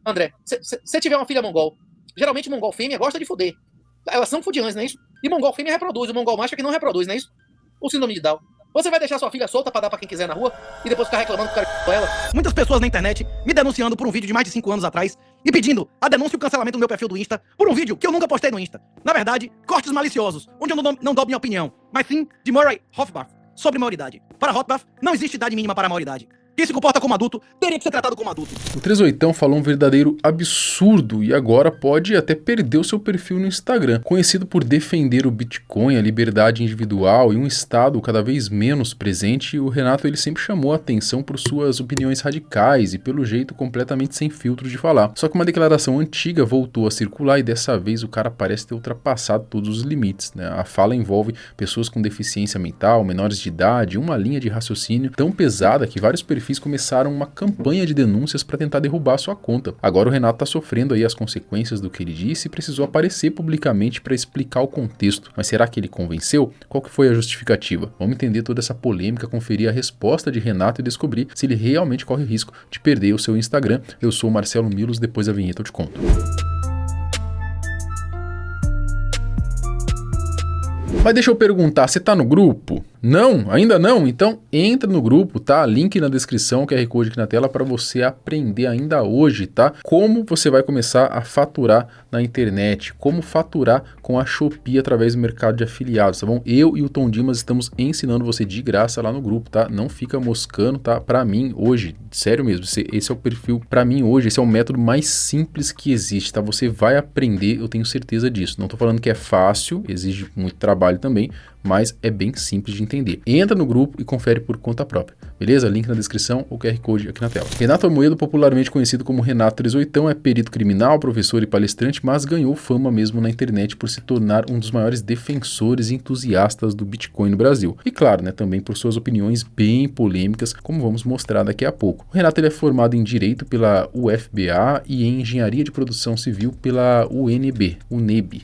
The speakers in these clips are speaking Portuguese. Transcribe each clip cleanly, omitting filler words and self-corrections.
André, se você tiver uma filha mongol, geralmente mongol fêmea gosta de foder. Elas são fudiãs, não é isso? E mongol fêmea reproduz, o mongol macho é que não reproduz, não é isso? O síndrome de Down. Você vai deixar sua filha solta pra dar pra quem quiser na rua e depois ficar reclamando que o cara ela? Muitas pessoas na internet me denunciando por um vídeo de mais de 5 anos atrás e pedindo a denúncia e o cancelamento do meu perfil do Insta por um vídeo que eu nunca postei no Insta. Na verdade, cortes maliciosos, onde eu não dou minha opinião, mas sim de Murray Rothbard sobre maioridade. Para Rothbard, não existe idade mínima para a maioridade. Quem se comporta como adulto teria que ser tratado como adulto. O 38 falou um verdadeiro absurdo e agora pode até perder o seu perfil no Instagram. Conhecido por defender o Bitcoin, a liberdade individual e um Estado cada vez menos presente, o Renato ele sempre chamou a atenção por suas opiniões radicais e pelo jeito completamente sem filtro de falar. Só que uma declaração antiga voltou a circular e dessa vez o cara parece ter ultrapassado todos os limites, né? A fala envolve pessoas com deficiência mental, menores de idade, uma linha de raciocínio tão pesada que vários perfis começaram uma campanha de denúncias para tentar derrubar sua conta. Agora o Renato está sofrendo aí as consequências do que ele disse e precisou aparecer publicamente para explicar o contexto. Mas será que ele convenceu? Qual que foi a justificativa? Vamos entender toda essa polêmica, conferir a resposta de Renato e descobrir se ele realmente corre o risco de perder o seu Instagram. Eu sou o Marcelo Milos, depois da vinheta eu te conto. Mas deixa eu perguntar, você tá no grupo? Não? Ainda não? Então entra no grupo, tá? Link na descrição, QR Code aqui na tela para você aprender ainda hoje, tá? Como você vai começar a faturar na internet, como faturar com a Shopee através do mercado de afiliados, tá bom? Eu e o Tom Dimas estamos ensinando você de graça lá no grupo, tá? Não fica moscando, tá? Para mim hoje, sério mesmo, esse é o perfil para mim hoje, esse é o método mais simples que existe, tá? Você vai aprender, eu tenho certeza disso. Não tô falando que é fácil, exige muito trabalho também, mas é bem simples de entender. Entra no grupo e confere por conta própria, beleza? Link na descrição ou QR Code aqui na tela. Renato Amoedo, popularmente conhecido como Renato 38, é perito criminal, professor e palestrante, mas ganhou fama mesmo na internet por se tornar um dos maiores defensores e entusiastas do Bitcoin no Brasil. E claro, né, também por suas opiniões bem polêmicas, como vamos mostrar daqui a pouco. O Renato ele é formado em Direito pela UFBA e em Engenharia de Produção Civil pela UNB, UNEB,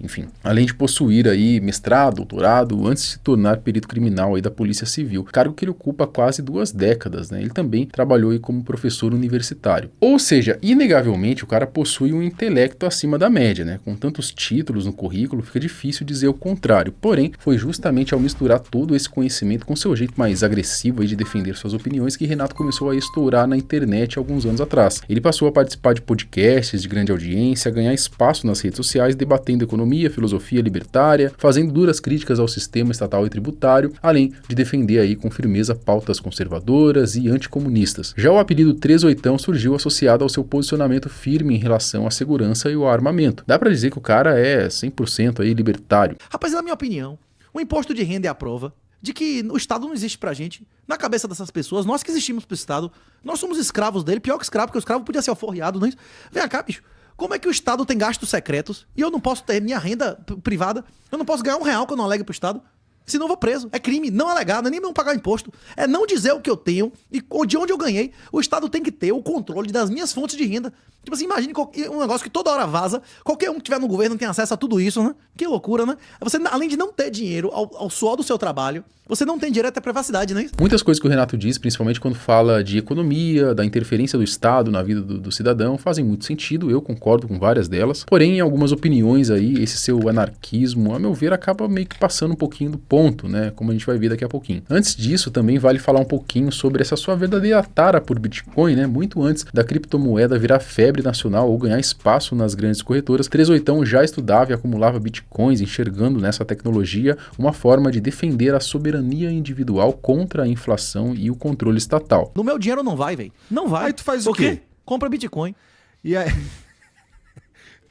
enfim. Além de possuir aí mestrado, doutorado, antes de se tornar perito criminal aí da Polícia Civil, cargo que ele ocupa há quase 2 décadas, né? Ele também trabalhou aí como professor universitário. Ou seja, inegavelmente o cara possui um intelecto acima da média, né? Com tantos títulos no currículo, fica difícil dizer o contrário. Porém, foi justamente ao misturar todo esse conhecimento com seu jeito mais agressivo aí de defender suas opiniões que Renato começou a estourar na internet alguns anos atrás. Ele passou a participar de podcasts de grande audiência, a ganhar espaço nas redes sociais, debatendo economia, filosofia libertária, fazendo duras críticas ao sistema estatal e tributário, além de defender aí com firmeza pautas conservadoras e anticomunistas. Já o apelido 38 surgiu associado ao seu posicionamento firme em relação à segurança e ao armamento. Dá pra dizer que o cara é 100% aí libertário. Rapaz, na minha opinião, o imposto de renda é a prova de que o Estado não existe pra gente. Na cabeça dessas pessoas, nós que existimos pro Estado, nós somos escravos dele, pior que escravo, porque o escravo podia ser alforriado, não é isso? Vem cá, bicho. Como é que o Estado tem gastos secretos e eu não posso ter minha renda privada? Eu não posso ganhar R$1 que eu não alegue pro Estado? Senão eu vou preso. É crime. Não alegar, não é nem não pagar imposto. É não dizer o que eu tenho e de onde eu ganhei. O Estado tem que ter o controle das minhas fontes de renda. Tipo assim, imagine um negócio que toda hora vaza. Qualquer um que tiver no governo tem acesso a tudo isso, né? Que loucura, né? Você, além de não ter dinheiro ao suor do seu trabalho, você não tem direito à privacidade, né? Muitas coisas que o Renato diz, principalmente quando fala de economia, da interferência do Estado na vida do cidadão, fazem muito sentido, eu concordo com várias delas. Porém, em algumas opiniões aí, esse seu anarquismo, a meu ver, acaba meio que passando um pouquinho do ponto, né? Como a gente vai ver daqui a pouquinho. Antes disso, também vale falar um pouquinho sobre essa sua verdadeira tara por Bitcoin, né? Muito antes da criptomoeda virar febre nacional ou ganhar espaço nas grandes corretoras, 38 já estudava e acumulava Bitcoins, enxergando nessa tecnologia uma forma de defender a soberania individual contra a inflação e o controle estatal. No meu dinheiro não vai, velho. Não vai. Aí tu faz o quê? Compra Bitcoin. E aí...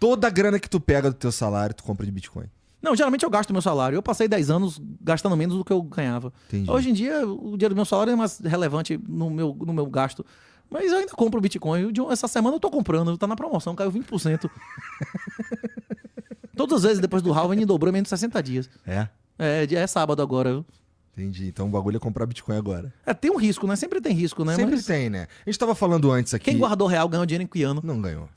Toda a grana que tu pega do teu salário, tu compra de Bitcoin. Não, geralmente eu gasto meu salário. Eu passei 10 anos gastando menos do que eu ganhava. Entendi. Hoje em dia, o dinheiro do meu salário é mais relevante no meu gasto. Mas eu ainda compro Bitcoin. Essa semana eu tô comprando. Tá na promoção, caiu 20%. Todas as vezes depois do halving dobrou em menos de 60 dias. É? É sábado agora. Entendi. Então o bagulho é comprar Bitcoin agora. Tem um risco, né? Sempre tem risco, né? Sempre Mas tem, né? A gente tava falando antes aqui... quem guardou real ganhou dinheiro em Quiano. Não ganhou.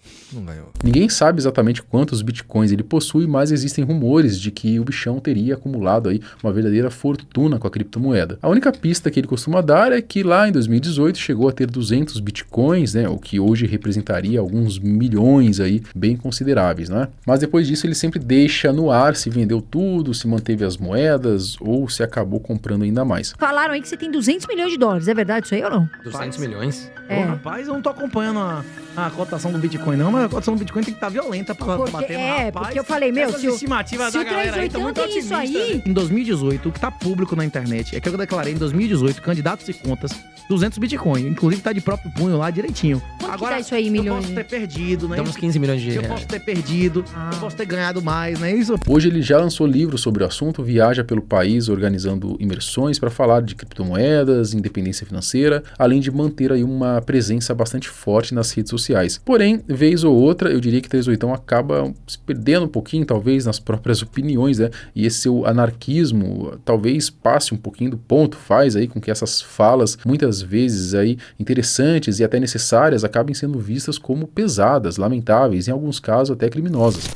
Ninguém sabe exatamente quantos bitcoins ele possui, mas existem rumores de que o bichão teria acumulado aí uma verdadeira fortuna com a criptomoeda. A única pista que ele costuma dar é que lá em 2018 chegou a ter 200 bitcoins, né, o que hoje representaria alguns milhões aí bem consideráveis, né? Mas depois disso ele sempre deixa no ar se vendeu tudo, se manteve as moedas ou se acabou comprando ainda mais. Falaram aí que você tem 200 milhões de dólares, é verdade isso aí ou não? 200 milhões? É. Ô, rapaz, eu não tô acompanhando a cotação do Bitcoin, não, mas a cotação do Bitcoin tem que estar violenta pra Porque, bater. Mas, rapaz, porque eu falei, meu, essas se o estimativas se da o galera aí estão 381 muito tem isso otimistas. aí... Né? Em 2018, o que tá público na internet é que eu declarei em 2018, candidatos e contas, 200 Bitcoin. Inclusive tá de próprio punho lá direitinho. Quanto que tá isso aí, milhões? Eu posso ter perdido, né? Dá uns 15 milhões de Eu reais. posso ter perdido, eu posso ter ganhado mais, não é isso? Hoje ele já lançou livros sobre o assunto, viaja pelo país organizando imersões para falar de criptomoedas, independência financeira, além de manter aí uma presença bastante forte nas redes sociais. Porém, vez ou outra, eu diria que 38 acaba se perdendo um pouquinho, talvez, nas próprias opiniões, né? E esse seu anarquismo talvez passe um pouquinho do ponto, faz aí com que essas falas, muitas vezes aí interessantes e até necessárias, acabem sendo vistas como pesadas, lamentáveis, em alguns casos até criminosas.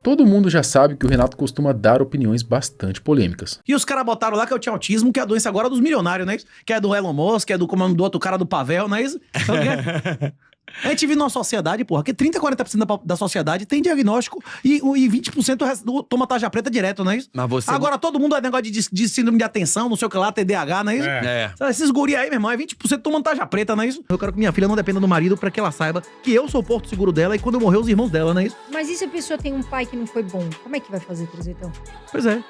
Todo mundo já sabe que o Renato costuma dar opiniões bastante polêmicas. E os caras botaram lá que eu tinha autismo, que é a doença agora dos milionários, né? Que é do Elon Musk, que é do comando do outro cara do Pavel, não é isso? A gente vive numa sociedade, porra, que 30, 40% da sociedade tem diagnóstico e 20% toma tarja preta direto, não é isso? Mas você... Agora todo mundo é negócio de síndrome de atenção, não sei o que lá, TDAH, não é isso? É. Esses guri aí, meu irmão, é 20% tomando tarja preta, não é isso? Eu quero que minha filha não dependa do marido pra que ela saiba que eu sou o porto seguro dela e quando eu morrer, os irmãos dela, não é isso? Mas e se a pessoa tem um pai que não foi bom? Como é que vai fazer, 38? Pois é.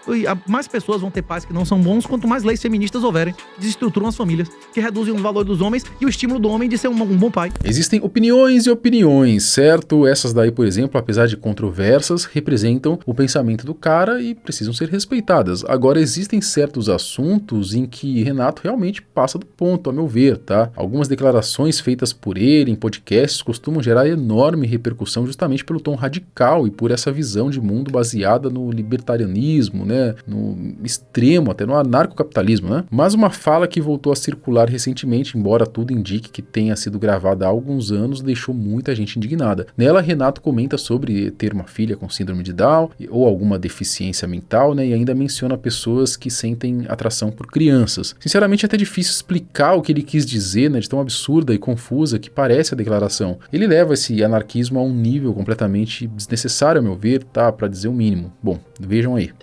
Mais pessoas vão ter pais que não são bons quanto mais leis feministas houverem, que desestruturam as famílias, que reduzem o valor dos homens e o estímulo do homem de ser um bom pai. Existem opiniões e opiniões, certo? Essas daí, por exemplo, apesar de controversas, representam o pensamento do cara e precisam ser respeitadas. Agora, existem certos assuntos em que Renato realmente passa do ponto, a meu ver, tá? Algumas declarações feitas por ele em podcasts costumam gerar enorme repercussão justamente pelo tom radical e por essa visão de mundo baseada no libertarianismo, né? No extremo, até no anarcocapitalismo, né? Mas uma fala que voltou a circular recentemente, embora tudo indique que tenha sido gravada há alguns anos, deixou muita gente indignada. Nela, Renato comenta sobre ter uma filha com síndrome de Down ou alguma deficiência mental, né? E ainda menciona pessoas que sentem atração por crianças. Sinceramente, é até difícil explicar o que ele quis dizer, né? De tão absurda e confusa que parece a declaração. Ele leva esse anarquismo a um nível completamente desnecessário, a meu ver, tá? Pra dizer o mínimo. Bom, vejam aí.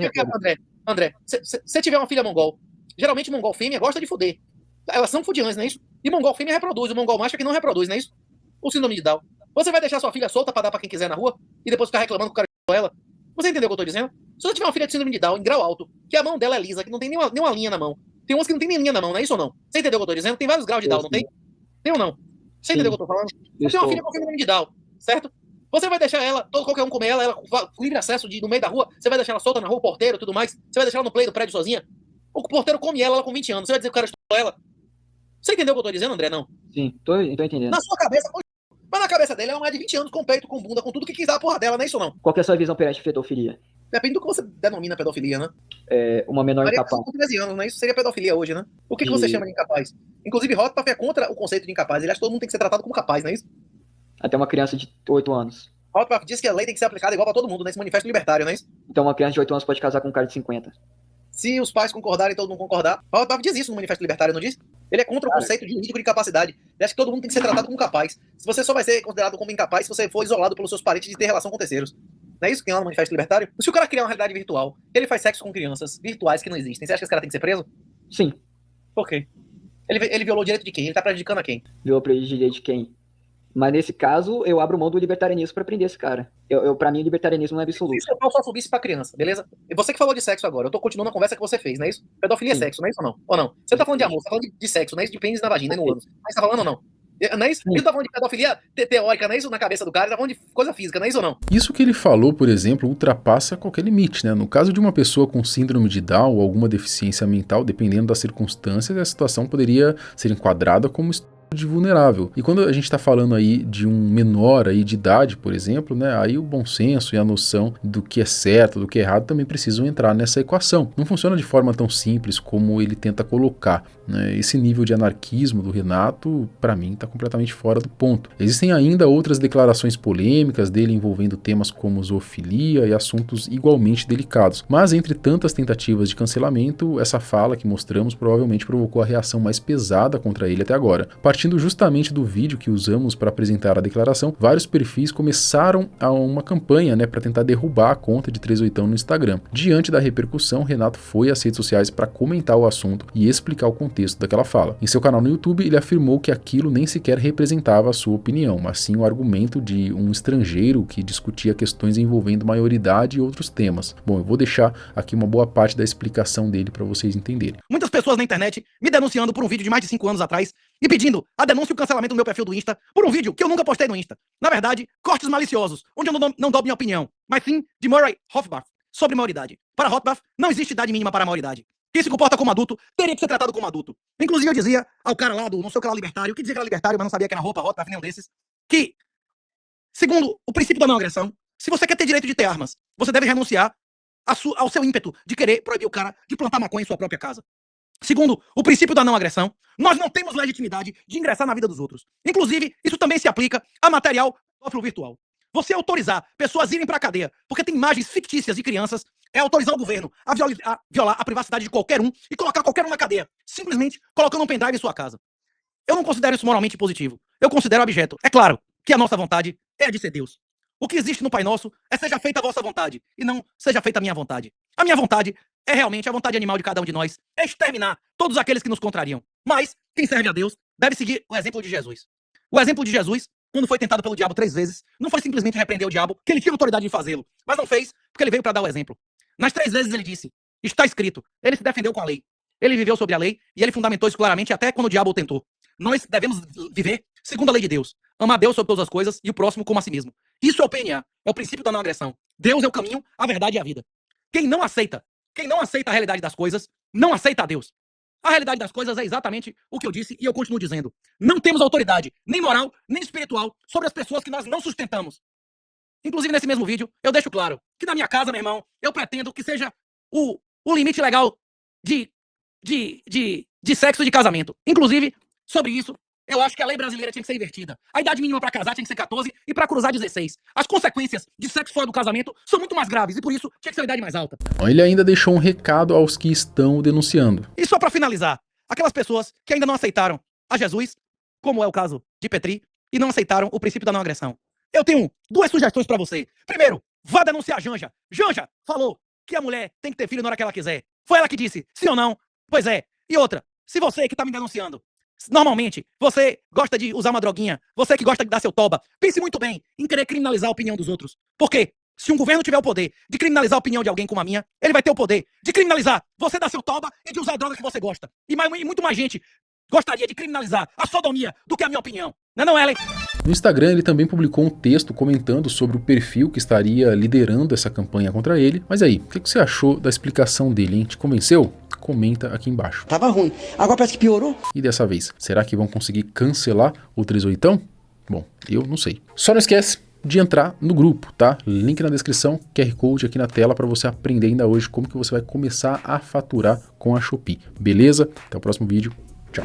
André, se você tiver uma filha mongol, geralmente mongol fêmea gosta de fuder. Elas são fudiãs, não é isso? E mongol fêmea reproduz, o mongol macho é que não reproduz, não é isso? O síndrome de Down. Você vai deixar sua filha solta pra dar pra quem quiser na rua e depois ficar reclamando que o cara ela? Você entendeu o que eu tô dizendo? Se você tiver uma filha de síndrome de Down em grau alto, que a mão dela é lisa, que não tem nenhuma linha na mão. Tem umas que não tem nem linha na mão, não é isso ou não? Você entendeu o que eu tô dizendo? Tem vários graus de Down, não tem? Tem ou não? Você entendeu o que eu tô falando? Você tem uma filha com síndrome de Down, certo? Você vai deixar ela, qualquer um comer ela com livre acesso no meio da rua, você vai deixar ela solta na rua, o porteiro e tudo mais, você vai deixar ela no play do prédio sozinha? O porteiro come ela com 20 anos, você vai dizer que o cara estuprou ela? Você entendeu o que eu tô dizendo, André? Não? Sim, tô entendendo. Na sua cabeça, mas na cabeça dele é uma mulher de 20 anos, com peito, com bunda, com tudo que quiser a porra dela, não é isso não? Qual que é a sua visão perante pedofilia? Depende do que você denomina pedofilia, né? É uma menor Maria incapaz. com 13 anos, né? Isso seria pedofilia hoje, né? O que E- você chama de incapaz? Inclusive, Rothbard é contra o conceito de incapaz. Ele acha que todo mundo tem que ser tratado como capaz, não é isso? Até uma criança de 8 anos. Rothbard diz que a lei tem que ser aplicada igual pra todo mundo, nesse manifesto libertário, não é isso? Então uma criança de 8 anos pode casar com um cara de 50. Se os pais concordarem e todo mundo concordar. Rothbard diz isso no manifesto libertário, não diz? Ele é contra o conceito jurídico de capacidade. Ele acha que todo mundo tem que ser tratado como capaz. Se você só vai ser considerado como incapaz se você for isolado pelos seus parentes de ter relação com terceiros. Não é isso que tem lá no manifesto libertário? Se o cara criar uma realidade virtual, ele faz sexo com crianças virtuais que não existem, você acha que esse cara tem que ser preso? Sim, Por quê? Ele violou o direito de quem? Ele tá prejudicando a quem? viu a prejudicar de quem? Mas nesse caso, eu abro mão do libertarianismo pra prender esse cara. Pra mim, o libertarianismo não é absoluto. Isso eu só subisse pra criança, beleza? E você que falou de sexo agora, eu tô continuando a conversa que você fez, não é isso? Pedofilia é Sim. sexo, não é isso ou não? Ou não? Você tá falando de amor, você tá falando de sexo, não é isso? De pênis na vagina e no ânus. Mas você tá falando ou não? Não é isso? Ele tá falando de pedofilia teórica, não é isso? Na cabeça do cara, ele tá falando de coisa física, não é isso ou não? Isso que ele falou, por exemplo, ultrapassa qualquer limite, né? No caso de uma pessoa com síndrome de Down ou alguma deficiência mental, dependendo das circunstâncias, a situação poderia ser enquadrada como de vulnerável. E quando a gente está falando aí de um menor aí de idade, por exemplo, né, aí o bom senso e a noção do que é certo, do que é errado também precisam entrar nessa equação. Não funciona de forma tão simples como ele tenta colocar, né? Esse nível de anarquismo do Renato, para mim, está completamente fora do ponto. Existem ainda outras declarações polêmicas dele envolvendo temas como zoofilia e assuntos igualmente delicados. Mas entre tantas tentativas de cancelamento, essa fala que mostramos provavelmente provocou a reação mais pesada contra ele até agora. Partindo justamente do vídeo que usamos para apresentar a declaração, vários perfis começaram uma campanha, né, para tentar derrubar a conta de 38ão no Instagram. Diante da repercussão, Renato foi às redes sociais para comentar o assunto e explicar o contexto daquela fala. Em seu canal no YouTube, ele afirmou que aquilo nem sequer representava a sua opinião, mas sim o argumento de um estrangeiro que discutia questões envolvendo maioridade e outros temas. Bom, eu vou deixar aqui uma boa parte da explicação dele para vocês entenderem. Muitas pessoas na internet me denunciando por um vídeo de mais de 5 anos atrás e pedindo a denúncia e o cancelamento do meu perfil do Insta por um vídeo que eu nunca postei no Insta. Na verdade, cortes maliciosos, onde eu não dou minha opinião, mas sim de Murray Rothbard sobre maioridade. Para Rothbard, não existe idade mínima para a maioridade. Quem se comporta como adulto teria que ser tratado como adulto. Inclusive, eu dizia ao cara lá do não sei o que lá libertário, que dizia que era libertário, mas não sabia que era Rothbard, nenhum desses, que, segundo o princípio da não agressão, se você quer ter direito de ter armas, você deve renunciar ao seu ímpeto de querer proibir o cara de plantar maconha em sua própria casa. Segundo o princípio da não agressão, nós não temos legitimidade de ingressar na vida dos outros. Inclusive, isso também se aplica a material virtual. Você autorizar pessoas irem para a cadeia porque tem imagens fictícias de crianças é autorizar o governo a violar a privacidade de qualquer um e colocar qualquer um na cadeia, simplesmente colocando um pendrive em sua casa. Eu não considero isso moralmente positivo. Eu considero abjeto. É claro que a nossa vontade é a de ser Deus. O que existe no Pai Nosso é seja feita a vossa vontade e não seja feita a minha vontade. A minha vontade é realmente a vontade animal de cada um de nós, é exterminar todos aqueles que nos contrariam. Mas quem serve a Deus deve seguir o exemplo de Jesus. O exemplo de Jesus, quando foi tentado pelo diabo 3 vezes, não foi simplesmente repreender o diabo, que ele tinha autoridade de fazê-lo, mas não fez porque ele veio para dar o exemplo. Nas 3 vezes ele disse, está escrito. Ele se defendeu com a lei. Ele viveu sobre a lei e ele fundamentou isso claramente até quando o diabo o tentou. Nós devemos viver segundo a lei de Deus. Amar Deus sobre todas as coisas e o próximo como a si mesmo. Isso é o PNA, é o princípio da não agressão. Deus é o caminho, a verdade e a vida. Quem não aceita a realidade das coisas, não aceita a Deus. A realidade das coisas é exatamente o que eu disse e eu continuo dizendo. Não temos autoridade, nem moral, nem espiritual, sobre as pessoas que nós não sustentamos. Inclusive, nesse mesmo vídeo, eu deixo claro que na minha casa, meu irmão, eu pretendo que seja o limite legal de sexo de casamento. Inclusive, sobre isso, eu acho que a lei brasileira tinha que ser invertida. A idade mínima para casar tinha que ser 14 e para cruzar 16. As consequências de sexo fora do casamento são muito mais graves e por isso tinha que ser uma idade mais alta. Ele ainda deixou um recado aos que estão denunciando. E só para finalizar, aquelas pessoas que ainda não aceitaram a Jesus, como é o caso de Petri, e não aceitaram o princípio da não agressão. Eu tenho 2 sugestões para você. Primeiro, vá denunciar a Janja. Janja falou que a mulher tem que ter filho na hora que ela quiser. Foi ela que disse, sim ou não? Pois é. E outra, se você que tá me denunciando, normalmente, você gosta de usar uma droguinha, você que gosta de dar seu toba, pense muito bem em querer criminalizar a opinião dos outros. Por quê? Se um governo tiver o poder de criminalizar a opinião de alguém como a minha, ele vai ter o poder de criminalizar você dar seu toba e de usar a droga que você gosta. E muito mais gente gostaria de criminalizar a sodomia do que a minha opinião. Não, Ellen? No Instagram, ele também publicou um texto comentando sobre o perfil que estaria liderando essa campanha contra ele. Mas aí, o que você achou da explicação dele, hein? Te convenceu? Comenta aqui embaixo. Tava ruim. Agora parece que piorou. E dessa vez, será que vão conseguir cancelar o 38ão? Bom, eu não sei. Só não esquece de entrar no grupo, tá? Link na descrição, QR Code aqui na tela para você aprender ainda hoje como que você vai começar a faturar com a Shopee. Beleza? Até o próximo vídeo. Tchau.